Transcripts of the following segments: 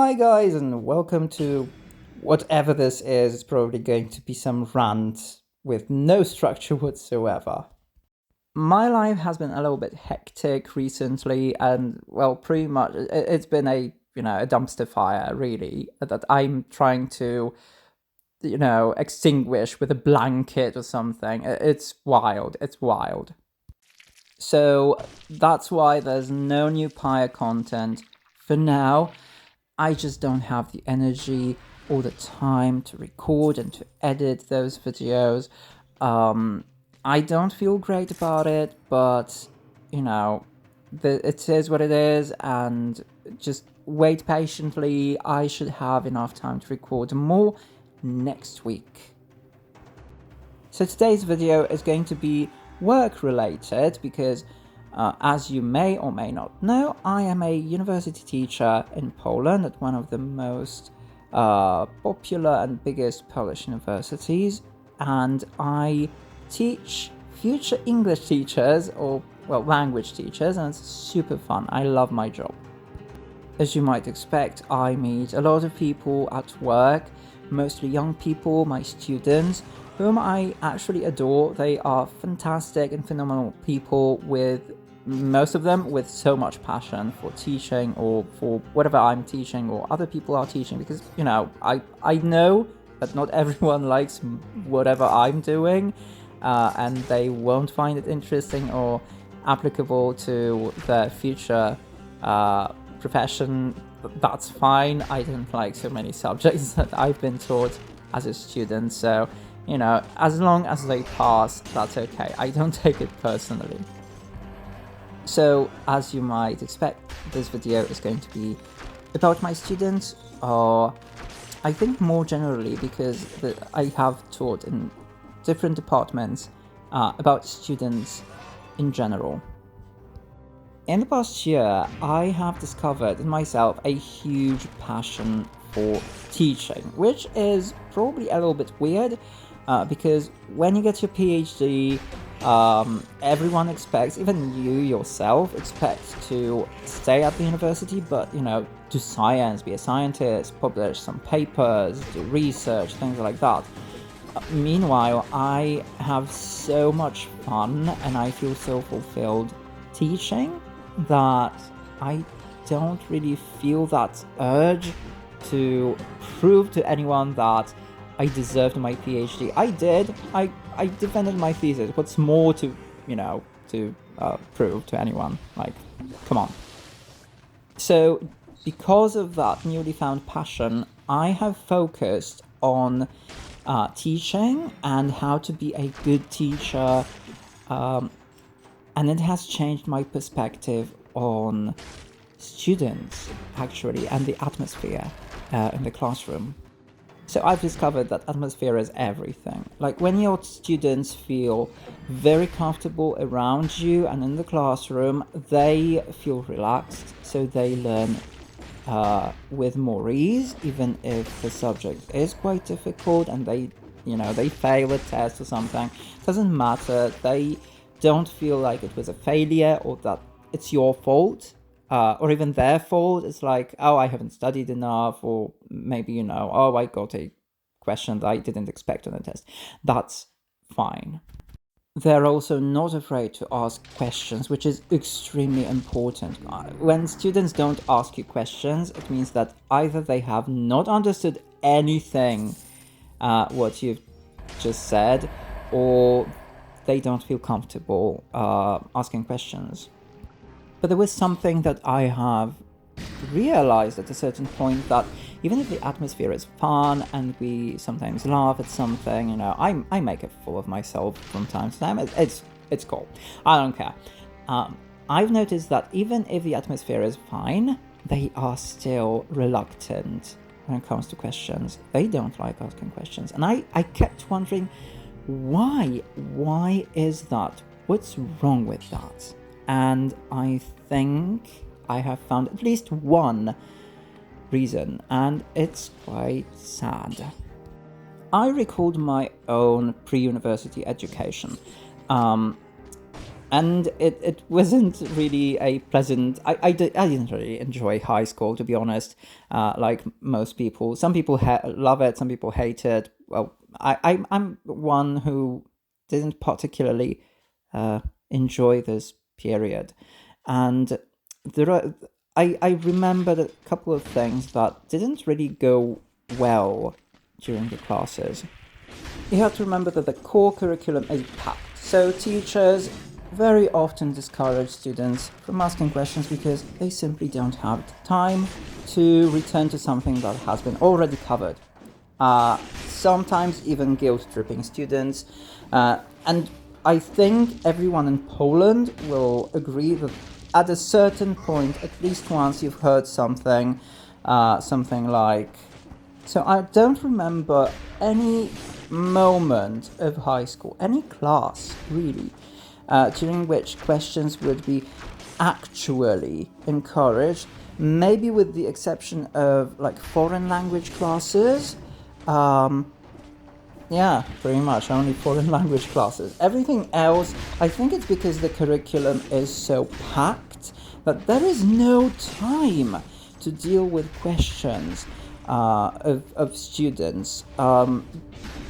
Hi guys, and welcome to whatever this is. It's probably going to be some rant with no structure whatsoever. My life has been a little bit hectic recently, and well, pretty much it's been a dumpster fire really that I'm trying to extinguish with a blanket or something. It's wild. It's wild. So that's why there's no new Pyre content for now. I just don't have the energy or the time to record and to edit those videos. I don't feel great about it, but it is what it is, and just wait patiently. I should have enough time to record more next week. So today's video is going to be work related because as you may or may not know, I am a university teacher in Poland at one of the most popular and biggest Polish universities, and I teach future English teachers, or well, language teachers, and it's super fun. I love my job. As you might expect, I meet a lot of people at work, mostly young people, my students, whom I actually adore. They are fantastic and phenomenal people, with most of them with so much passion for teaching or for whatever I'm teaching or other people are teaching, because I know that not everyone likes whatever I'm doing, and they won't find it interesting or applicable to their future profession. That's fine. I didn't like so many subjects that I've been taught as a student, so as long as they pass, that's okay. I don't take it personally. So as you might expect, this video is going to be about my students, or I think more generally, because I have taught in different departments about students in general. In the past year, I have discovered in myself a huge passion for teaching, which is probably a little bit weird, because when you get your PhD, everyone expects, even you yourself expect to stay at the university, but do science, be a scientist, publish some papers, do research, things like that. Meanwhile, I have so much fun and I feel so fulfilled teaching that I don't really feel that urge to prove to anyone that I deserved my PhD. I did. I defended my thesis. What's more to prove to anyone? Like, come on. So, because of that newly found passion, I have focused on teaching and how to be a good teacher, and it has changed my perspective on students, actually, and the atmosphere in the classroom. So I've discovered that atmosphere is everything. Like, when your students feel very comfortable around you and in the classroom, they feel relaxed, so they learn with more ease, even if the subject is quite difficult and they fail a test or something. Doesn't matter. They don't feel like it was a failure or that it's your fault. Or even their fault. It's like, oh, I haven't studied enough, or maybe, oh, I got a question that I didn't expect on the test. That's fine. They're also not afraid to ask questions, which is extremely important. When students don't ask you questions, it means that either they have not understood anything what you've just said, or they don't feel comfortable asking questions. But there was something that I have realized at a certain point, that even if the atmosphere is fun and we sometimes laugh at something, I make a fool of myself from time to time. It's cool. I don't care. I've noticed that even if the atmosphere is fine, they are still reluctant when it comes to questions. They don't like asking questions. And I kept wondering, why? Why is that? What's wrong with that? And I think I have found at least one reason, and it's quite sad. I recalled my own pre-university education. And it wasn't really a pleasant. I didn't really enjoy high school, to be honest. Like most people, some people love it, some people hate it. Well, I'm one who didn't particularly enjoy this period, and there are. I remembered a couple of things that didn't really go well during the classes. You have to remember that the core curriculum is packed. So teachers very often discourage students from asking questions because they simply don't have the time to return to something that has been already covered. Sometimes even guilt-tripping students. And I think everyone in Poland will agree that at a certain point, at least once, you've heard something like... So I don't remember any moment of high school, any class really, during which questions would be actually encouraged, maybe with the exception of like foreign language classes. Yeah, pretty much only foreign language classes. Everything else, I think it's because the curriculum is so packed that there is no time to deal with questions of students.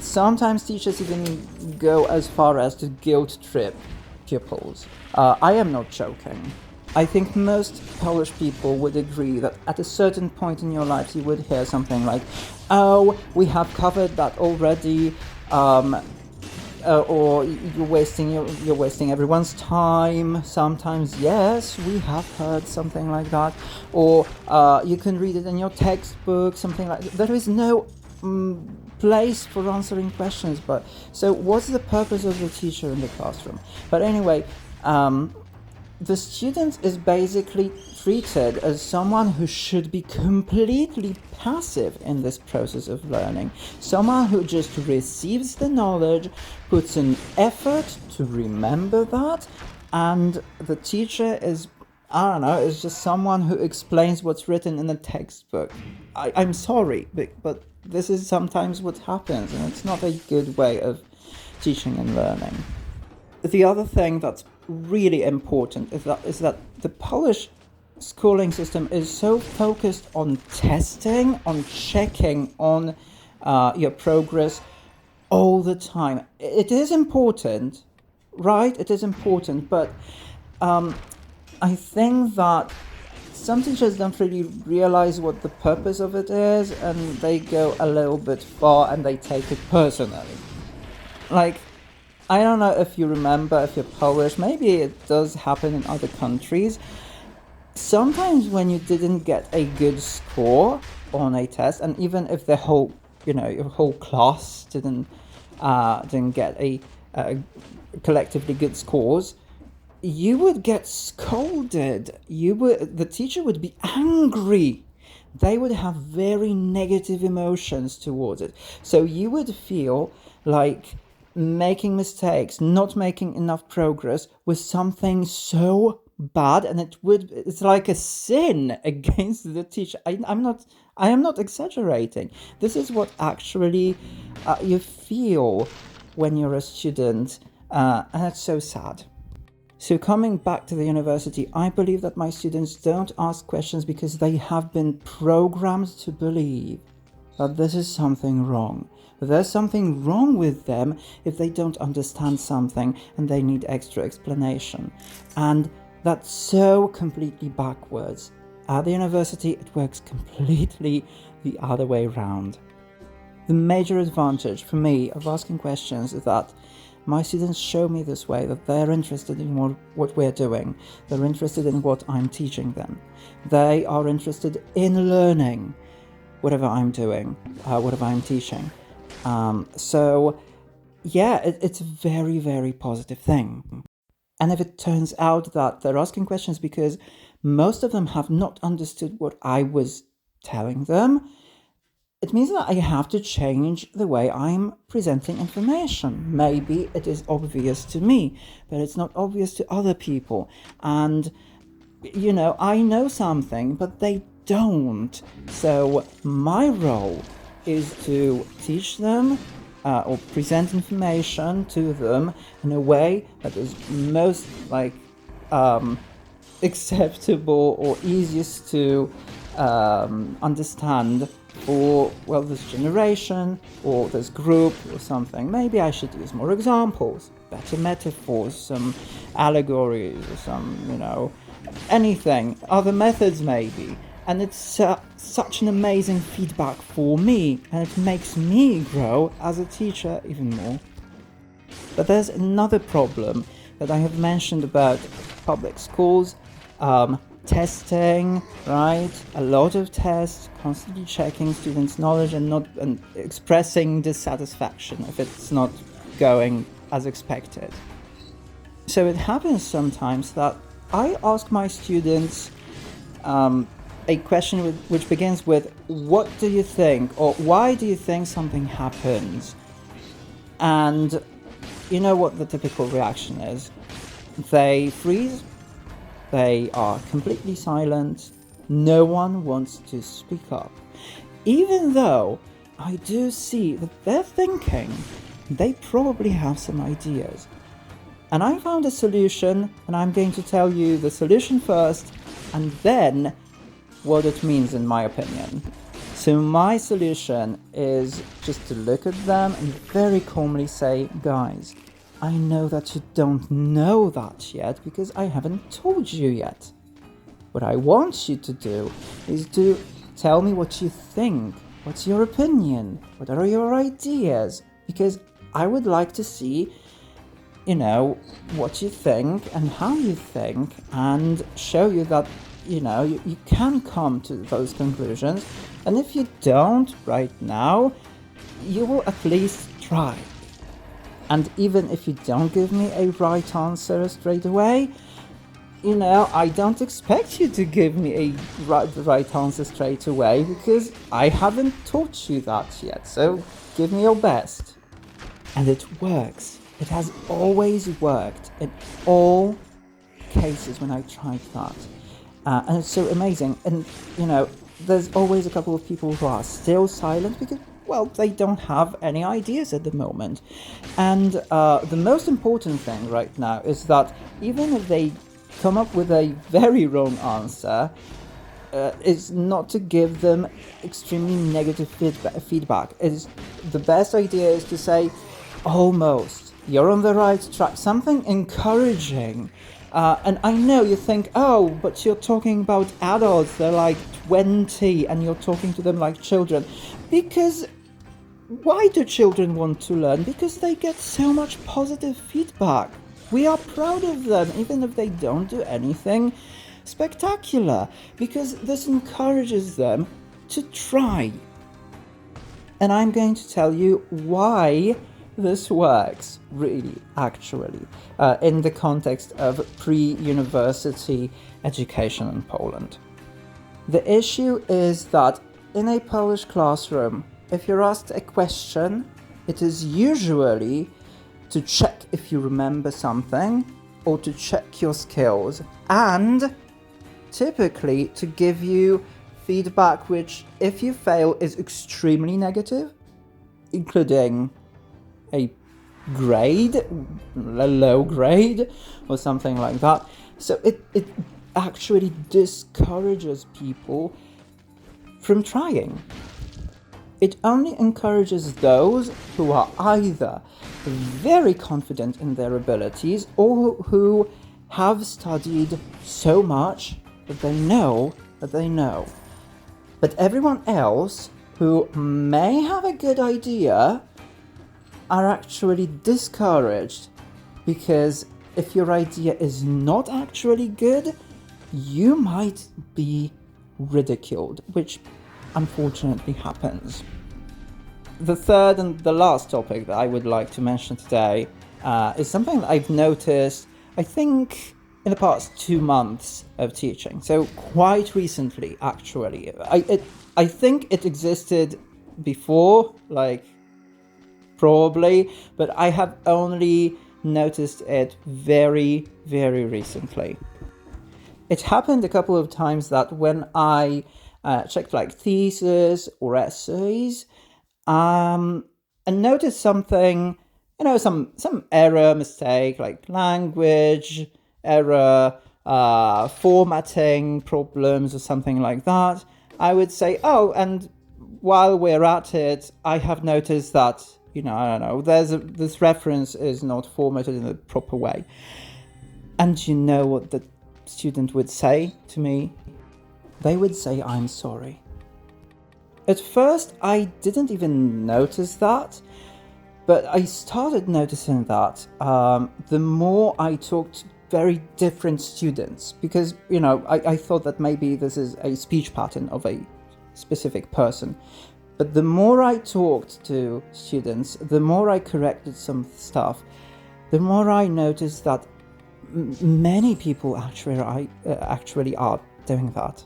Sometimes teachers even go as far as to guilt trip pupils. I am not joking. I think most Polish people would agree that at a certain point in your life you would hear something like, "Oh, we have covered that already," or you're wasting everyone's time. Sometimes, yes, we have heard something like that, or you can read it in your textbook, something like that. There is no place for answering questions. But so, what's the purpose of the teacher in the classroom? But anyway, the student is basically treated as someone who should be completely passive in this process of learning. Someone who just receives the knowledge, puts in effort to remember that, and the teacher is, I don't know, is just someone who explains what's written in the textbook. I'm sorry, but this is sometimes what happens, and it's not a good way of teaching and learning. The other thing that's really important is that the Polish schooling system is so focused on testing, on checking on your progress all the time. It is important, right? It is important, but I think that some teachers don't really realize what the purpose of it is, and they go a little bit far and they take it personally. Like, I don't know if you remember, if you're Polish, maybe it does happen in other countries. Sometimes when you didn't get a good score on a test, and even if the whole, your whole class didn't get a collectively good scores, you would get scolded. The teacher would be angry. They would have very negative emotions towards it. So you would feel like making mistakes, not making enough progress was something so bad, and it's like a sin against the teacher. I am not exaggerating. This is what actually you feel when you're a student, and it's so sad. So coming back to the university, I believe that my students don't ask questions because they have been programmed to believe that this is something wrong. There's something wrong with them if they don't understand something and they need extra explanation. And that's so completely backwards. At the university, it works completely the other way around. The major advantage for me of asking questions is that my students show me this way, that they're interested in what we're doing. They're interested in what I'm teaching them. They are interested in learning whatever I'm doing, whatever I'm teaching. So yeah, it's a very, very positive thing. And if it turns out that they're asking questions because most of them have not understood what I was telling them, it means that I have to change the way I'm presenting information. Maybe it is obvious to me, but it's not obvious to other people. And, I know something, but they don't. So my role is to teach them or present information to them in a way that is most acceptable or easiest to understand for, well, this generation or this group or something. Maybe I should use more examples, better metaphors, some allegories, or some, anything, other methods maybe. And it's such an amazing feedback for me, and it makes me grow as a teacher even more. But there's another problem that I have mentioned about public schools. Testing, right? A lot of tests, constantly checking students' knowledge and expressing dissatisfaction if it's not going as expected. So it happens sometimes that I ask my students a question which begins with, what do you think, or why do you think something happens? And you know what the typical reaction is. They freeze. They are completely silent. No one wants to speak up. Even though I do see that they're thinking, they probably have some ideas. And I found a solution, and I'm going to tell you the solution first, and then what it means in my opinion. So my solution is just to look at them and very calmly say, guys, I know that you don't know that yet because I haven't told you yet. What I want you to do is to tell me what you think. What's your opinion? What are your ideas? Because I would like to see, what you think and how you think, and show you that, you can come to those conclusions. And if you don't right now, you will at least try. And even if you don't give me a right answer straight away, I don't expect you to give me the right answer straight away because I haven't taught you that yet. So give me your best. And it works. It has always worked in all cases when I tried that. And it's so amazing. And, there's always a couple of people who are still silent because, well, they don't have any ideas at the moment. And the most important thing right now is that even if they come up with a very wrong answer, is not to give them extremely negative feedback. The best idea is to say, almost, you're on the right track, something encouraging. And I know you think, oh, but you're talking about adults, they're like 20, and you're talking to them like children. Because why do children want to learn? Because they get so much positive feedback. We are proud of them, even if they don't do anything spectacular, because this encourages them to try. And I'm going to tell you why this works, really, actually, in the context of pre-university education in Poland. The issue is that in a Polish classroom, if you're asked a question, it is usually to check if you remember something or to check your skills, and typically to give you feedback which, if you fail, is extremely negative, including a grade, a low grade, or something like that. So it actually discourages people from trying. It only encourages those who are either very confident in their abilities or who have studied so much that they know that they know. But everyone else who may have a good idea are actually discouraged, because if your idea is not actually good, you might be ridiculed, which unfortunately happens. The third and the last topic that I would like to mention today is something that I've noticed, I think, in the past 2 months of teaching. So quite recently, actually. I think it existed before, probably, but I have only noticed it very, very recently. It happened a couple of times that when I checked theses or essays, and notice something, some error, mistake, like language error, formatting problems or something like that, I would say, oh, and while we're at it, I have noticed that, I don't know, this reference is not formatted in the proper way. And you know what the student would say to me? They would say, I'm sorry. At first, I didn't even notice that, but I started noticing that the more I talked to very different students, because, I thought that maybe this is a speech pattern of a specific person. But the more I talked to students, the more I corrected some stuff, the more I noticed that many people actually are doing that.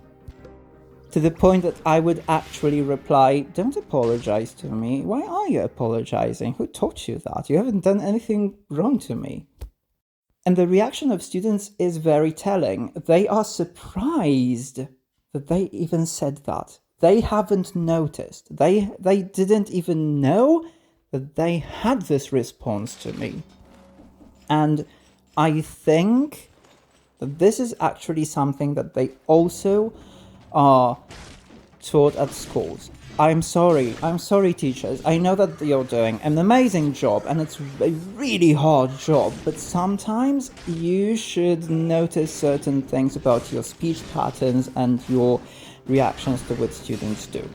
To the point that I would actually reply, don't apologize to me. Why are you apologizing? Who taught you that? You haven't done anything wrong to me. And the reaction of students is very telling. They are surprised that they even said that. They haven't noticed. They didn't even know that they had this response to me. And I think that this is actually something that they also are taught at schools. I'm sorry, teachers. I know that you're doing an amazing job and it's a really hard job, but sometimes you should notice certain things about your speech patterns and your reactions to what students do.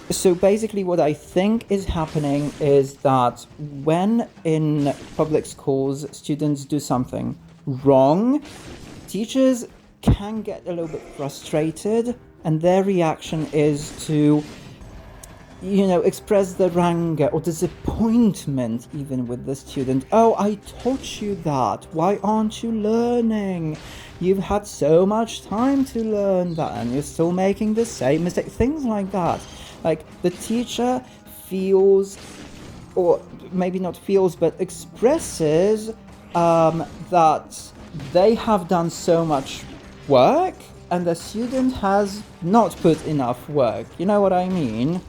So basically what I think is happening is that when in public schools students do something wrong, teachers can get a little bit frustrated, and their reaction is to, express their anger or disappointment even with the student. Oh, I taught you that. Why aren't you learning? You've had so much time to learn that and you're still making the same mistake. Things like that. Like the teacher feels, or maybe not feels, but expresses that they have done so much work and the student has not put enough work. You know what I mean?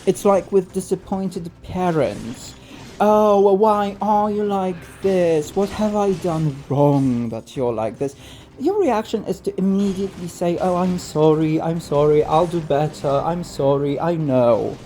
It's like with disappointed parents. Oh, well, why are you like this? What have I done wrong that you're like this? Your reaction is to immediately say, oh, I'm sorry, I'll do better, I'm sorry, I know.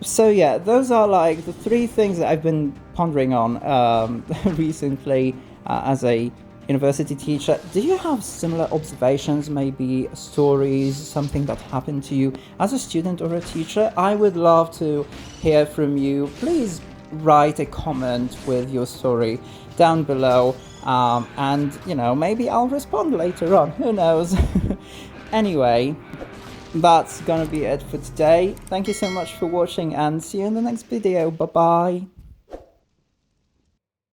So yeah, those are like the three things that I've been pondering on recently as a university teacher. Do you have similar observations, maybe stories, something that happened to you as a student or a teacher? I would love to hear from you. Please write a comment with your story down below, and maybe I'll respond later on, who knows. Anyway, that's gonna be it for today. Thank you so much for watching and see you in the next video. Bye bye.